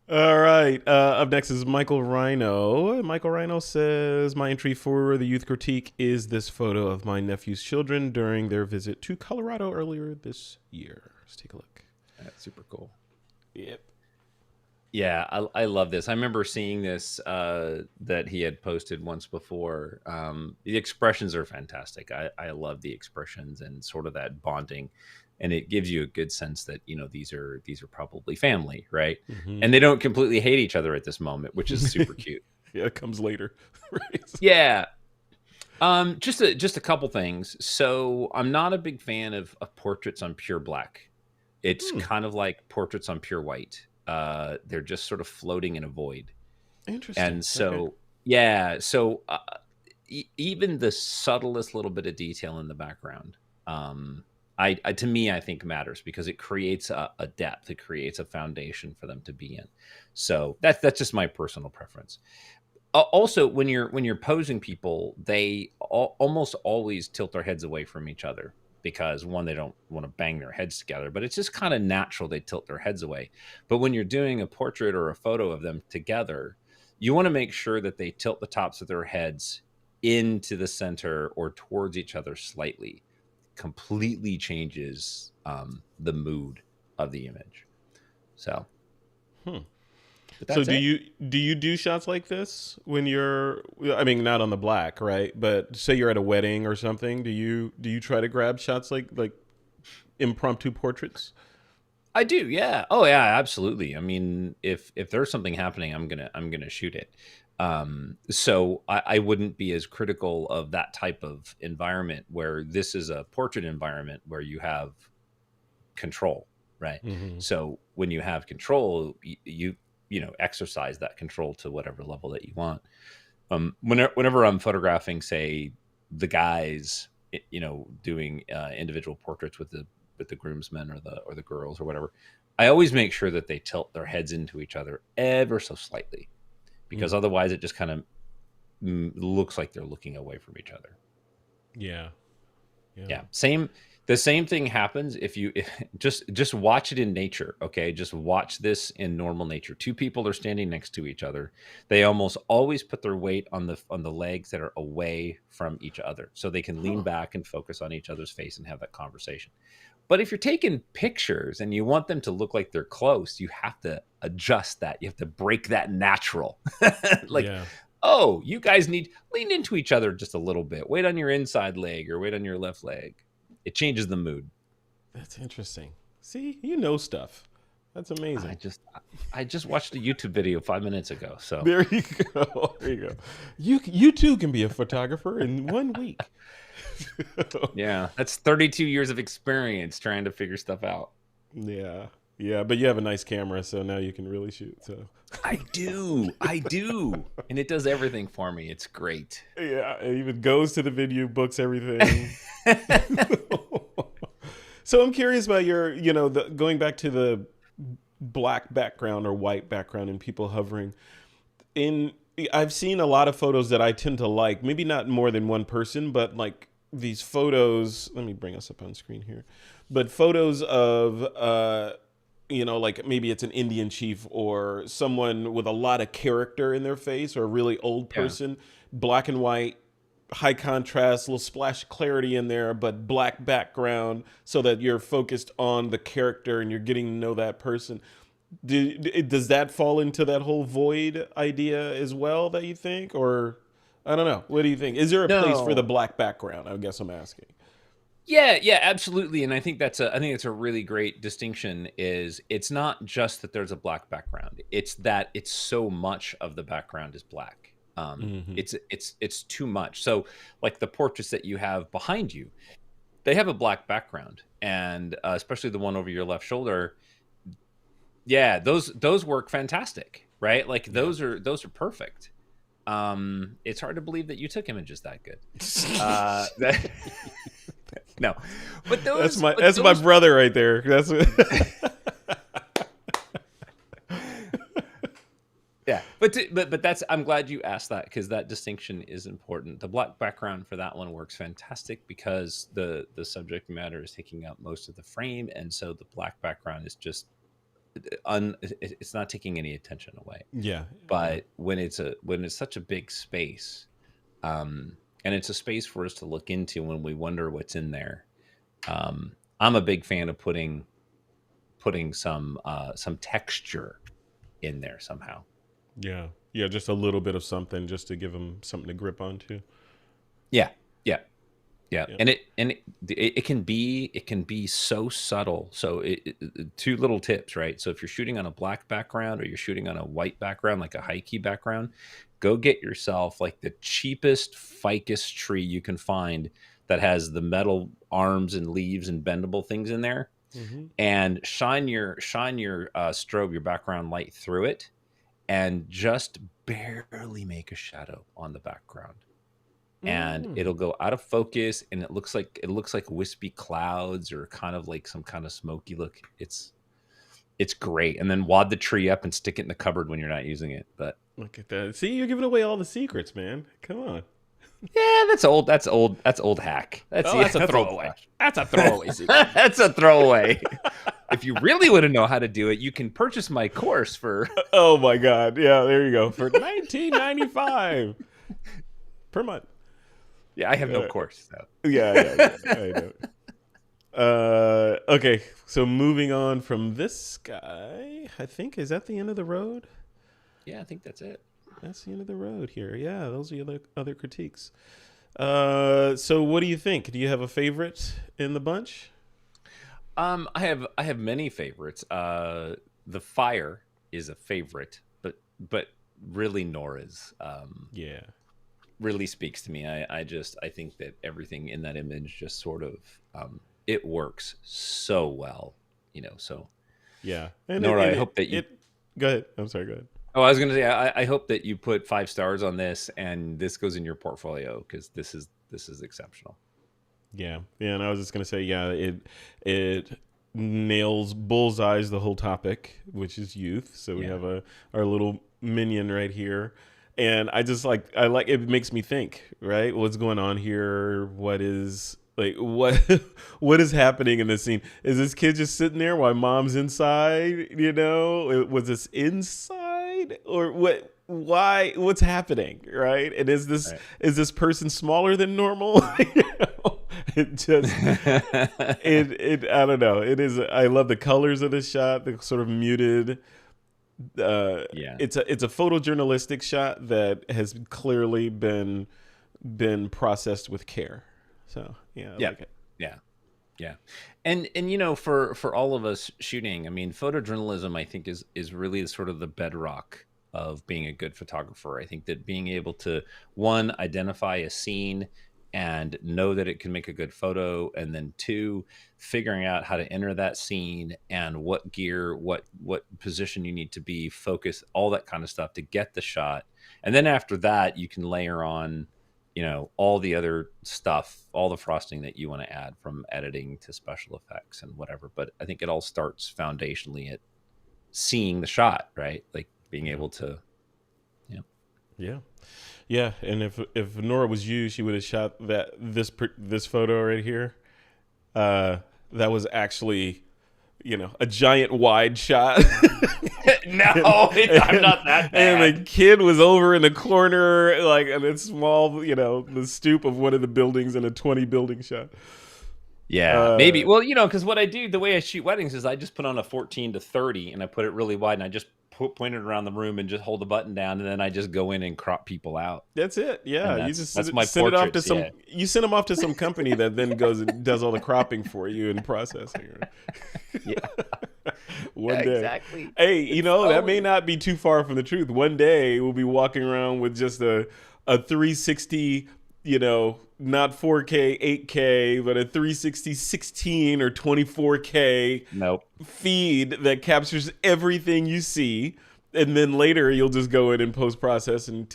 All right. Up next is Michael Rhino. Michael Rhino says, my entry for the youth critique is this photo of my nephew's children during their visit to Colorado earlier this year. Let's take a look. That's super cool. Yep. Yeah, I love this. I remember seeing this that he had posted once before. The expressions are fantastic. I love the expressions and sort of that bonding, and it gives you a good sense that these are probably family, right? Mm-hmm. And they don't completely hate each other at this moment, which is super cute. Yeah, it comes later. Right. Yeah. Just a couple things. So I'm not a big fan of portraits on pure black. It's kind of like portraits on pure white. They're just sort of floating in a void. Interesting. And so, Okay. yeah, so even the subtlest little bit of detail in the background, to me, I think matters because it creates a depth. It creates a foundation for them to be in. So that's just my personal preference. Also, when you're posing people, they almost always tilt their heads away from each other because one, they don't want to bang their heads together, but it's just kind of natural they tilt their heads away. But when you're doing a portrait or a photo of them together, you want to make sure that they tilt the tops of their heads into the center or towards each other slightly. Completely changes the mood of the image. So. So do you do shots like this when you're, I mean, not on the black, right? But say you're at a wedding or something. Do you try to grab shots like impromptu portraits? I do, yeah. Oh, yeah, absolutely. I mean, if there's something happening, I'm gonna shoot it. So I wouldn't be as critical of that type of environment where this is a portrait environment where you have control, right? Hmm. So when you have control, you know exercise that control to whatever level that you want. Whenever I'm photographing, say the guys, you know, doing individual portraits with the groomsmen or the girls or whatever, I always make sure that they tilt their heads into each other ever so slightly, because otherwise it just kind of looks like they're looking away from each other. Yeah. Yeah. Yeah, same. The same thing happens if you just watch it in nature. Okay, just watch this in normal nature. Two people are standing next to each other. They almost always put their weight on the legs that are away from each other, so they can lean Huh. back and focus on each other's face and have that conversation. But if you're taking pictures and you want them to look like they're close, you have to adjust that. You have to break that natural. Like, Yeah. oh, you guys need lean into each other just a little bit. Wait on your inside leg or wait on your left leg. It changes the mood. That's interesting. See, you know stuff. That's I amazing. just I just watched a YouTube video 5 minutes ago. So There you go. There you go. You too can be a photographer in 1 week. yeah, that's 32 years of experience trying to figure stuff out. Yeah. Yeah, but you have a nice camera, so now you can really shoot. So I do, and it does everything for me. It's great. yeah, it even goes to the video, books everything. So I'm curious about your, going back to the black background or white background and people hovering. In I've seen a lot of photos that I tend to like, maybe not more than one person, but like these photos, let me bring us up on screen here. But photos of like maybe it's an Indian chief or someone with a lot of character in their face or a really old Yeah. person, black and white, high contrast, little splash of clarity in there, but black background so that you're focused on the character and you're getting to know that person. Does that fall into that whole void idea as well that you think? Or I don't know. What do you think? Is there a place for the No. black background? I guess I'm asking. Yeah, yeah, absolutely. And I think it's a really great distinction. Is it's not just that there's a black background; it's that it's so much of the background is black. Hmm. It's too much. So, like the portraits that you have behind you, they have a black background, and especially the one over your left shoulder. Yeah, those work fantastic, right? Like Yeah. those are perfect. It's hard to believe that you took images that good. That, no, That's my but that's my those brother right there. That's yeah, but that's I'm glad you asked that because that distinction is important. The black background for that one works fantastic because the subject matter is taking up most of the frame, and so the black background is just it's not taking any attention away. yeah, yeah, But when it's such a big space, and it's a space for us to look into when we wonder what's in there. I'm a big fan of putting some texture in there somehow. yeah, yeah. Just a little bit of something, just to give them something to grip onto. Yeah, yeah, yeah. Yeah. It can be so subtle. So two little tips, right? So if you're shooting on a black background or you're shooting on a white background, like a high key background, go get yourself like the cheapest ficus tree you can find that has the metal arms and leaves and bendable things in there, Hmm. and shine your strobe, your background light through it, and just barely make a shadow on the background, and Mm. it'll go out of focus and it looks like wispy clouds or kind of like some kind of smoky look. It's great. And then wad the tree up and stick it in the cupboard when you're not using it. But Look at that. See, you're giving away all the secrets, man. Come on. yeah, that's old hack. That's Oh, yeah, that's a that's old throwaway. flash. That's a throwaway secret. That's a throwaway. If you really want to know how to do it, you can purchase my course for Oh my God. Yeah, there you go. For 19.95 per month. yeah, I have no Uh, course. So. yeah, yeah, yeah. I know. Okay, so moving on from this guy, I think is that the end of the road? Yeah, I think that's it. That's the end of the road here. Yeah, those are the other critiques. So what do you think? Do you have a favorite in the bunch? I have many favorites. The fire is a favorite, but really Nora's Yeah. really speaks to me. I think that everything in that image just sort of it works so well, So Yeah. And Nora, I hope that you. go ahead. I'm sorry, go ahead. Oh, I was going to say, I hope that you put 5 stars on this, and this goes in your portfolio because this is exceptional. Yeah. Yeah, and I was just gonna say, yeah, it nails bullseyes the whole topic, which is youth. So we Yeah, have our little minion right here. And I like it makes me think, right? What's going on here? What is like what what is happening in this scene? Is this kid just sitting there while mom's inside? Was this inside or what? Why? What's happening? Right? And right. is this person smaller than normal? It just it I don't know. It is. I love the colors of this shot. The sort of muted. Yeah, It's a photojournalistic shot that has clearly been processed with care. So yeah, I yeah, like it. yeah. Yeah. And for all of us shooting, I mean, photojournalism I think is really sort of the bedrock of being a good photographer. I think that being able to one identify a scene and know that it can make a good photo, and then two, figuring out how to enter that scene and what gear, what position you need to be, focus, all that kind of stuff to get the shot. And then after that, you can layer on all the other stuff, all the frosting that you want to add, from editing to special effects and whatever. But I think it all starts foundationally at seeing the shot, right? Like being Yeah, able to, you know, yeah, yeah. And if Nora was you, she would have shot this photo right here. Uh, that was actually a giant wide shot. no, I'm and, not that and the bad. kid was over in the corner, like in a small, the stoop of one of the buildings in a 20 building shot. Yeah, maybe. Uh, Well, because what I do, the way I shoot weddings is I just put on a 14 to 30 and I put it really wide and I just point it around the room and just hold the button down, and then I just go in and crop people out. that's it. Yeah, And you that's just that's my send it off to portraits. some. Yeah. You send them off to some company that then goes and does all the cropping for you and processing. Yeah, One day, exactly. hey, It's that may totally. not be too far from the truth. One day we'll be walking around with just a 360, not 4K, 8K, but a 360 16 or 24K Nope. feed that captures everything you see, and then later you'll just go in and post process and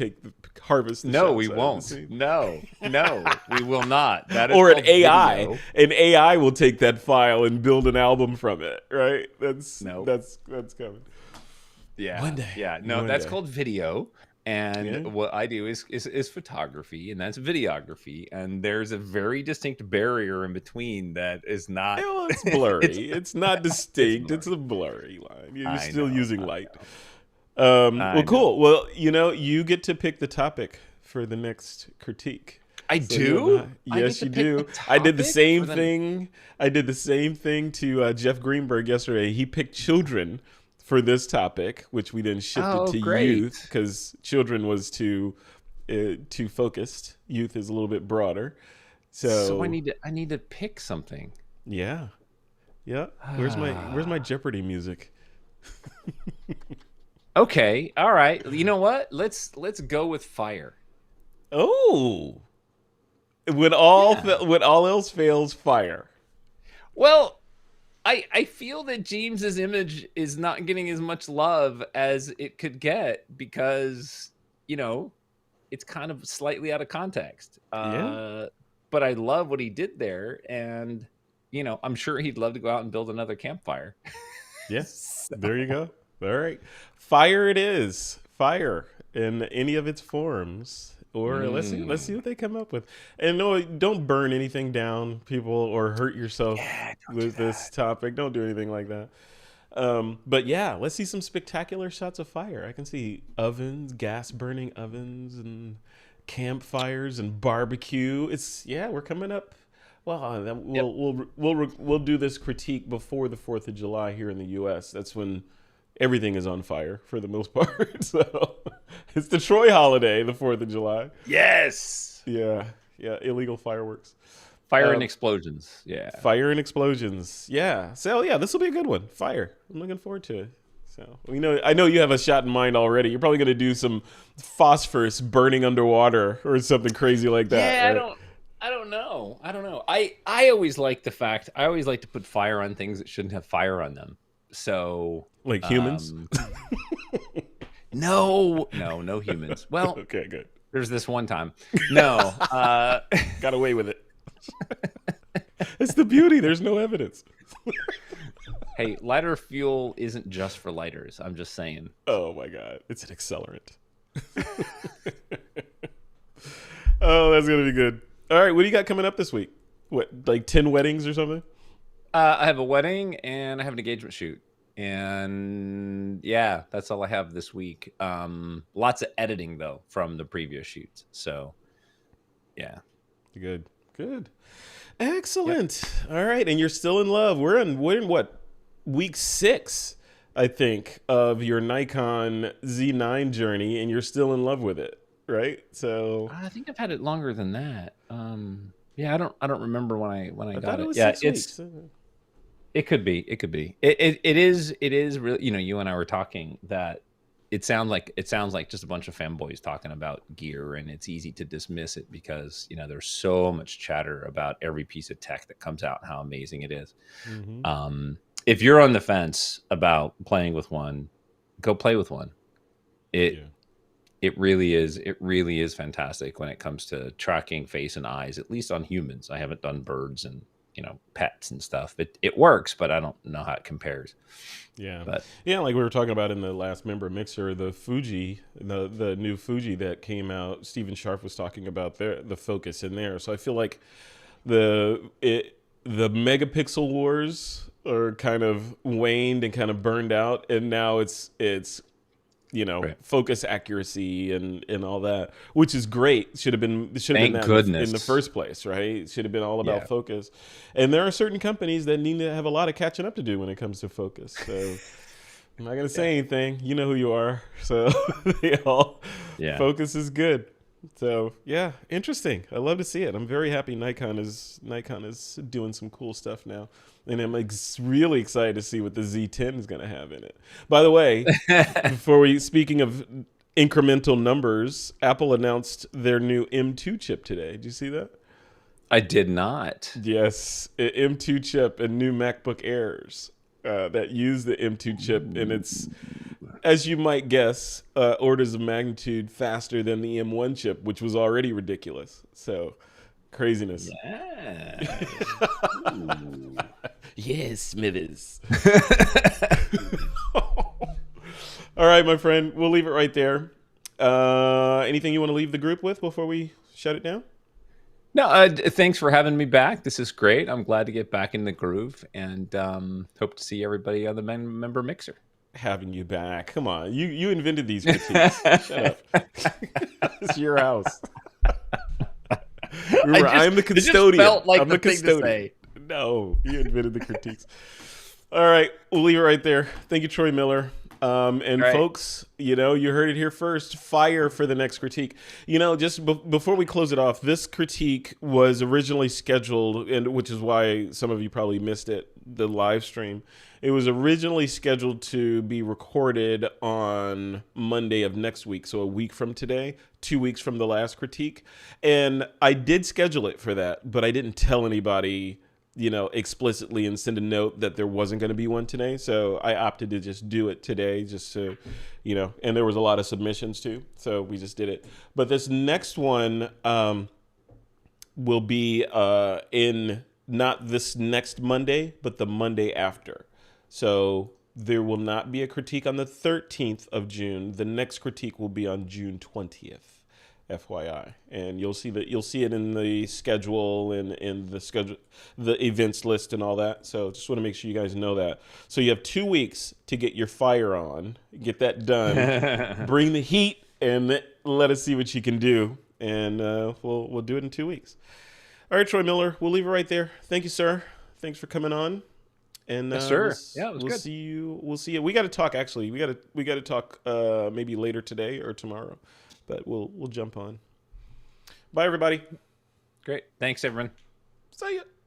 harvest the No, we shots out of the won't. scene. No, no, we will not. That is Or called video. an AI will take that file and build an album from it. Right? That's Nope. that's that's coming. Yeah, One day. yeah. No, One that's day. called video. And Yeah. what I do is photography, and that's videography. And there's a very distinct barrier in between that is not. Well, it's it's blurry. It's not it's distinct. It's blurry. a blurry line. You're I still know. using I light. know. Well, I know. cool. Well, you get to pick the topic for the next critique. I So you have do. I get yes, to you pick the do. I did the topic same for the. thing. I did the same thing to Jeff Greenberg yesterday. He picked children for this topic, which we then shifted Oh, to youth great. because children was too focused. Youth is a little bit broader. So I So need to I need to pick something. yeah, yeah. Where's my Jeopardy music? Okay. All right. You know what? Let's go with fire. Oh, Yeah. when all else fails, fire. Well, I feel that James's image is not getting as much love as it could get because, you know, it's kind of slightly out of context. Yeah, But I love what he did there, and I'm sure he'd love to go out and build another campfire. yeah. So, There you go. All right, fire it is. Fire in any of its forms. Or let's see mm, what they come up with. And no, don't burn anything down, people, or hurt yourself yeah, don't do with this that. topic. Don't do anything like that. But yeah, let's see some spectacular shots of fire. I can see ovens, gas burning ovens, and campfires and barbecue. We're coming up. Well, Yep. we'll do this critique before the 4th of July here in the U.S. That's when everything is on fire for the most part. So it's the Troy holiday, the 4th of July. Yes. Yeah, yeah, illegal fireworks. Fire and explosions. Yeah. Fire and explosions. Yeah. So yeah, this will be a good one. Fire. I'm looking forward to it. So I know you have a shot in mind already. You're probably gonna do some phosphorus burning underwater or something crazy like that, Yeah, right? I don't know. I don't know. I always like the fact I always like to put fire on things that shouldn't have fire on them. So, Like humans. no humans. Well, Okay, good. there's this one time. No, Got away with it. It's the beauty. There's no evidence. hey, lighter fuel isn't just for lighters. I'm just saying. Oh my god, it's an accelerant. Oh, that's gonna be good. All right, what do you got coming up this week? What, like 10 weddings or something? I have a wedding and I have an engagement shoot. And yeah, that's all I have this week. Lots of editing though from the previous shoots. So yeah. Good. Good. Excellent. Yep. All right, and you're still in love. We're in what, week 6, I think, of your Nikon Z9 journey, and you're still in love with it, right? So I think I've had it longer than that. Yeah, I don't remember when I got it. Was yeah, 6 weeks. It could be. It could be. It is really. You know, you and I were talking that it sounds like just a bunch of fanboys talking about gear, and it's easy to dismiss it because there's so much chatter about every piece of tech that comes out, how amazing it is. Mm-hmm. If you're on the fence about playing with one, go play with one. It really is fantastic when it comes to tracking face and eyes, at least on humans. I haven't done birds and pets and stuff. It works, but I don't know how it compares. Yeah. But yeah, like we were talking about in the last member mixer, the Fuji, the new Fuji that came out, Stephen Sharp was talking about the focus in there. So I feel like the megapixel wars are kind of waned and kind of burned out, and now it's right. Focus accuracy and all that, which is great. Should have been that in the first place, right? It should have been all about focus. And there are certain companies that need to have a lot of catching up to do when it comes to focus. So I'm not gonna say anything. You know who you are. So focus is good. So yeah, interesting. I love to see it. I'm very happy Nikon is doing some cool stuff now. And I'm really excited to see what the Z10 is going to have in it. By the way, speaking of incremental numbers, Apple announced their new M2 chip today. Did you see that? I did not. Yes, M2 chip and new MacBook Airs that use the M2 chip, and it's, as you might guess, orders of magnitude faster than the M1 chip, which was already ridiculous. So, craziness. Yeah. Yes, Smithers. All right, my friend. We'll leave it right there. Anything you want to leave the group with before we shut it down? No, thanks for having me back. This is great. I'm glad to get back in the groove, and hope to see everybody on the member mixer. Having you back. Come on. You invented these critiques. Shut up. It's your house. Remember, I'm the custodian. It just felt like I'm the custodian. To say. No, you invented the critiques. All right, we'll leave it right there. Thank you, Troy Miller. And right. Folks, you heard it here first. Fire for the next critique. Just before we close it off, this critique was originally scheduled, and which is why some of you probably missed it, the live stream. It was originally scheduled to be recorded on Monday of next week, so a week from today, 2 weeks from the last critique. And I did schedule it for that, but I didn't tell anybody explicitly and send a note that there wasn't going to be one today. So I opted to just do it today just to, and there was a lot of submissions too. So we just did it. But this next one will be in not this next Monday, but the Monday after. So there will not be a critique on the 13th of June. The next critique will be on June 20th. FYI, and you'll see it in the schedule and in the events list and all that. So just want to make sure you guys know that. So you have 2 weeks to get your fire on, get that done, bring the heat, and let us see what you can do. And we'll do it in 2 weeks. All right, Troy Miller, we'll leave it right there. Thank you, sir. Thanks for coming on. And yes, sir. Yeah, it was good. We'll see you. We got to talk. Actually, we got to talk maybe later today or tomorrow. But we'll jump on. Bye, everybody. Great. Thanks, everyone. See ya.